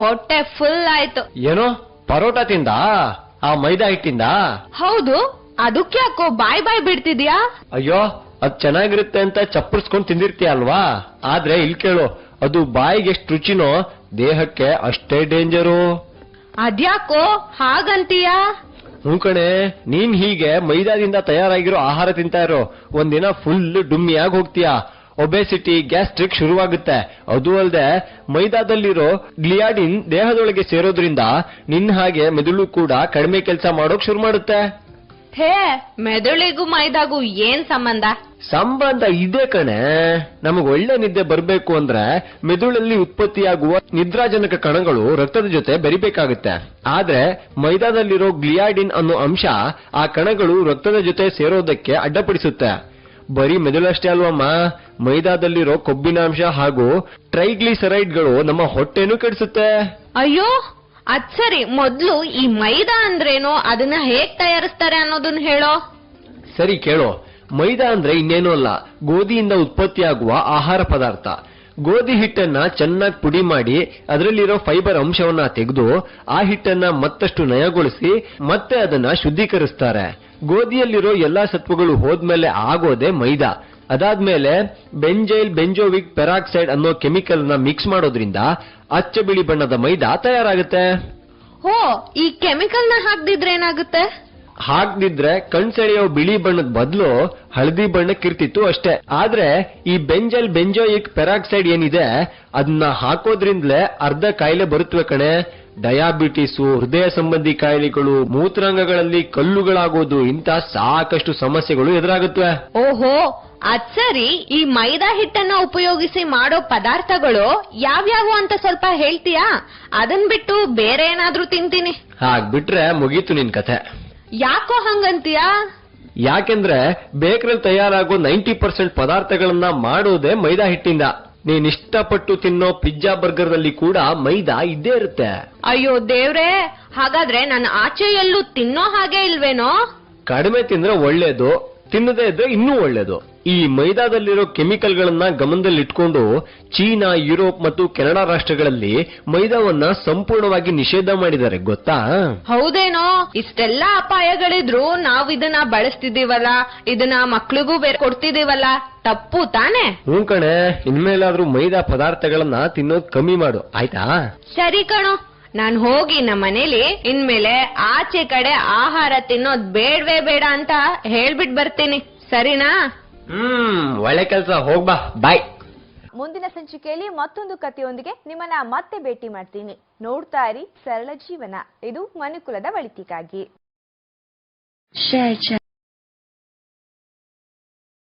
ಹೊಟ್ಟೆ ಫುಲ್ ಆಯ್ತು. ಏನೋ ಪರೋಟ ತಿಂದ ಆ ಮೈದಾ ಹಿಟ್ಟಿಂದ? ಹೌದು, ಅದಕ್ಕೆ ಯಾಕೋ ಬಾಯ್ ಬಿಡ್ತಿದ್ಯಾ? ಅಯ್ಯೋ, ಅದ್ ಚೆನ್ನಾಗಿರುತ್ತೆ ಅಂತ ಚಪ್ಪರ್ಸ್ಕೊಂಡ್ ತಿಂದಿರ್ತೀಯ ಅಲ್ವಾ? ಆದ್ರೆ ಇಲ್ಲಿ ಕೇಳು, ಅದು ಬಾಯಿಗೆ ಎಷ್ಟು ರುಚಿನೋ ದೇಹಕ್ಕೆ ಅಷ್ಟೇ ಡೇಂಜರು. ಅದ್ಯಾಕೋ ಹಾಗಂತೀಯಾ? ಹ್ಞೂ ಕಣೆ, ನೀನ್ ಹೀಗೆ ಮೈದಾದಿಂದ ತಯಾರಾಗಿರೋ ಆಹಾರ ತಿಂತಾ ಇರೋ ಒಂದಿನ ಫುಲ್ ಡುಮ್ಮಿಯಾಗಿ ಹೋಗ್ತೀಯಾ. ಒಬೆಸಿಟಿ, ಗ್ಯಾಸ್ಟ್ರಿಕ್ ಶುರುವಾಗುತ್ತೆ. ಅದು ಅಲ್ಲದೆ ಮೈದಾದಲ್ಲಿರೋ ಗ್ಲಿಯಾಡಿನ್ ದೇಹದೊಳಗೆ ಸೇರೋದ್ರಿಂದ ನಿನ್ನ ಹಾಗೆ ಮೆದುಳು ಕೂಡ ಕಡಿಮೆ ಕೆಲಸ ಮಾಡೋಕ್ ಶುರು ಮಾಡುತ್ತೆ. ಹೇ, ಮೆದುಳಿಗೂ ಮೈದಾಗೂ ಏನ್ ಸಂಬಂಧ? ಸಂಬಂಧ ಇದೆ ಕಣೆ. ನಮಗ್ ಒಳ್ಳೆ ನಿದ್ದೆ ಬರ್ಬೇಕು ಅಂದ್ರೆ ಮೆದುಳಲ್ಲಿ ಉತ್ಪತ್ತಿಯಾಗುವ ನಿದ್ರಾಜನಕ ಕಣಗಳು ರಕ್ತದ ಜೊತೆ ಬೆರಿಬೇಕಾಗುತ್ತೆ. ಆದ್ರೆ ಮೈದಾದಲ್ಲಿರೋ ಗ್ಲಿಯಾಡಿನ್ ಅನ್ನೋ ಅಂಶ ಆ ಕಣಗಳು ರಕ್ತದ ಜೊತೆ ಸೇರೋದಕ್ಕೆ ಅಡ್ಡಪಡಿಸುತ್ತೆ. ಬರೀ ಮೆದುಳಷ್ಟೇ ಅಲ್ವಮ್ಮ, ಮೈದಾದಲ್ಲಿರೋ ಕೊಬ್ಬಿನಾಂಶ ಹಾಗೂ ಟ್ರೈಗ್ಲಿಸರೈಡ್ಗಳು ನಮ್ಮ ಹೊಟ್ಟೆನೂ ಕೆಡಿಸುತ್ತೆ. ಅಯ್ಯೋ, ಅದ್ ಸರಿ, ಮೊದ್ಲು ಈ ಮೈದಾ ಅಂದ್ರೇನು, ಅದನ್ನ ಹೇಗ್ ತಯಾರಿಸ್ತಾರೆ ಅನ್ನೋದನ್ನ ಹೇಳೋ. ಸರಿ ಕೇಳೋ, ಮೈದಾ ಅಂದ್ರೆ ಇನ್ನೇನು ಅಲ್ಲ, ಗೋಧಿಯಿಂದ ಉತ್ಪತ್ತಿಯಾಗುವ ಆಹಾರ ಪದಾರ್ಥ. ಗೋಧಿ ಹಿಟ್ಟನ್ನ ಚೆನ್ನಾಗಿ ಪುಡಿ ಮಾಡಿ ಅದರಲ್ಲಿರೋ ಫೈಬರ್ ಅಂಶವನ್ನ ತೆಗೆದು ಆ ಹಿಟ್ಟನ್ನ ಮತ್ತಷ್ಟು ನಯಗೊಳಿಸಿ ಮತ್ತೆ ಅದನ್ನ ಶುದ್ಧೀಕರಿಸ್ತಾರೆ. ಗೋಧಿಯಲ್ಲಿರೋ ಎಲ್ಲಾ ಸತ್ವಗಳು ಹೋದ್ಮೇಲೆ ಆಗೋದೆ ಮೈದಾ. ಅದಾದ್ಮೇಲೆ ಬೆಂಜೋವಿಕ್ ಪೆರಾಕ್ಸೈಡ್ ಅನ್ನೋ ಕೆಮಿಕಲ್ ನ ಮಿಕ್ಸ್ ಮಾಡೋದ್ರಿಂದ ಅಚ್ಚ ಬಿಳಿ ಬಣ್ಣದ ಮೈದಾ ತಯಾರಾಗುತ್ತೆ. ಹೋ, ಈ ಕೆಮಿಕಲ್ ನ ಹಾಕ್ದಿದ್ರೆ ಏನಾಗುತ್ತೆ? ಹಾಕ್ದಿದ್ರೆ ಕಣ್ಸೆಳೆಯೋ ಬಿಳಿ ಬಣ್ಣದ ಬದಲು ಹಳದಿ ಬಣ್ಣಕ್ಕಿರ್ತಿತ್ತು ಅಷ್ಟೇ. ಆದ್ರೆ ಈ ಬೆಂಜೋಯಿಕ್ ಪೆರಾಕ್ಸೈಡ್ ಏನಿದೆ ಅದನ್ನ ಹಾಕೋದ್ರಿಂದಲೇ ಅರ್ಧ ಕಾಯಿಲೆ ಬರುತ್ತವೆ ಕಣೆ. ಡಯಾಬಿಟಿಸು, ಹೃದಯ ಸಂಬಂಧಿ ಕಾಯಿಲೆಗಳು, ಮೂತ್ರಾಂಗಗಳಲ್ಲಿ ಕಲ್ಲುಗಳಾಗೋದು, ಇಂಥ ಸಾಕಷ್ಟು ಸಮಸ್ಯೆಗಳು ಎದುರಾಗುತ್ತವೆ. ಓಹೋ, ಅದ್ ಸರಿ, ಈ ಮೈದಾ ಹಿಟ್ಟನ್ನ ಉಪಯೋಗಿಸಿ ಮಾಡೋ ಪದಾರ್ಥಗಳು ಯಾವ್ಯಾವು ಅಂತ ಸ್ವಲ್ಪ ಹೇಳ್ತೀಯಾ? ಅದನ್ ಬಿಟ್ಟು ಬೇರೆ ಏನಾದ್ರೂ ತಿಂತೀನಿ. ಹಾಗ್ಬಿಟ್ರೆ ಮುಗೀತು ನಿನ್ ಕಥೆ. ಯಾಕೋ ಹಂಗಂತೀಯಾ? ಯಾಕೆಂದ್ರೆ ಬೇಕರಿಯಲ್ಲಿ ತಯಾರಾಗೋ 90% ಪದಾರ್ಥಗಳನ್ನ ಮಾಡೋದೇ ಮೈದಾ ಹಿಟ್ಟಿಂದ. ನೀನ್ ಇಷ್ಟಪಟ್ಟು ತಿನ್ನೋ ಪಿಜ್ಜಾ ಬರ್ಗರ್ದಲ್ಲಿ ಕೂಡ ಮೈದಾ ಇದ್ದೇ ಇರುತ್ತೆ. ಅಯ್ಯೋ ದೇವ್ರೇ, ಹಾಗಾದ್ರೆ ನಾನು ಆಚೆ ಎಲ್ಲೂ ತಿನ್ನೋ ಹಾಗೆ ಇಲ್ವೇನೋ? ಕಡಿಮೆ ತಿಂದ್ರೆ ಒಳ್ಳೇದು, ತಿನ್ನದೇ ಇದ್ರೆ ಇನ್ನೂ ಒಳ್ಳೇದು. ಈ ಮೈದಾದಲ್ಲಿರೋ ಕೆಮಿಕಲ್ಗಳನ್ನ ಗಮನದಲ್ಲಿಟ್ಕೊಂಡು ಚೀನಾ, ಯುರೋಪ್ ಮತ್ತು ಕೆನಡಾ ರಾಷ್ಟ್ರಗಳಲ್ಲಿ ಮೈದಾವನ್ನ ಸಂಪೂರ್ಣವಾಗಿ ನಿಷೇಧ ಮಾಡಿದ್ದಾರೆ, ಗೊತ್ತಾ? ಹೌದೇನೋ? ಇಷ್ಟೆಲ್ಲಾ ಅಪಾಯಗಳಿದ್ರು ನಾವು ಇದನ್ನ ಬಳಸ್ತಿದೀವಲ್ಲ, ಇದನ್ನ ಮಕ್ಳಿಗೂ ಬೇರೆ ಕೊಡ್ತಿದೀವಲ್ಲ, ತಪ್ಪು ತಾನೆ? ಹ್ಞೂ ಕಣೆ, ಇನ್ಮೇಲಾದ್ರೂ ಮೈದಾ ಪದಾರ್ಥಗಳನ್ನ ತಿನ್ನೋದ್ ಕಮ್ಮಿ ಮಾಡು, ಆಯ್ತಾ? ಸರಿ ಕಣೋ, ನಾನ್ ಹೋಗಿ ನಮ್ಮ ಮನೇಲಿ ಇನ್ಮೇಲೆ ಆಚೆ ಕಡೆ ಆಹಾರ ತಿನ್ನೋದ್ ಬೇಡವೇ ಬೇಡ ಅಂತ ಹೇಳ್ಬಿಟ್ ಬರ್ತೀನಿ, ಸರಿನಾ? ಒಳ್ಳೆ ಕೆಲ್ಸ, ಹೋಗ್ಬಾ, ಬಾಯ್. ಮುಂದಿನ ಸಂಚಿಕೆಯಲ್ಲಿ ಮತ್ತೊಂದು ಕಥೆಯೊಂದಿಗೆ ನಿಮ್ಮನ್ನ ಮತ್ತೆ ಭೇಟಿ ಮಾಡ್ತೀನಿ. ನೋಡ್ತಾ ಇರಿ ಸರಳ ಜೀವನ. ಇದು ಮನುಕುಲದ ಒಳಿತಿಗಾಗಿ.